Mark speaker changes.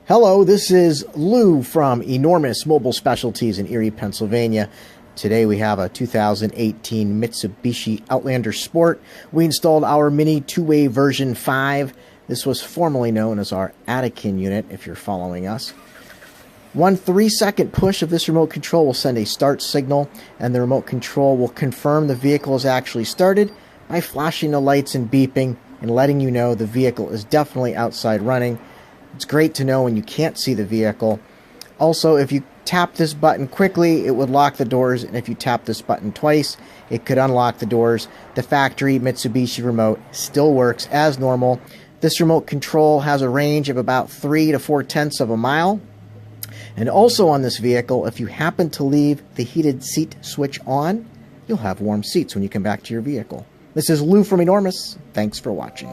Speaker 1: Hello, this is Lou from Enormis Mobile Specialties in Erie, Pennsylvania. Today we have a 2018 Mitsubishi Outlander Sport. We installed our Mini 2-Way version 5. This was formerly known as our Attican unit, if you're following us. One 3-second push of this remote control will send a start signal, and the remote control will confirm the vehicle is actually started by flashing the lights and beeping and letting you know the vehicle is definitely outside running. It's great to know when you can't see the vehicle. Also, if you tap this button quickly, it would lock the doors, and if you tap this button twice, it could unlock the doors. The factory Mitsubishi remote still works as normal. This remote control has a range of about 3 to 4/10 of a mile. And also on this vehicle, if you happen to leave the heated seat switch on, you'll have warm seats when you come back to your vehicle. This is Lou from Enormis. Thanks for watching.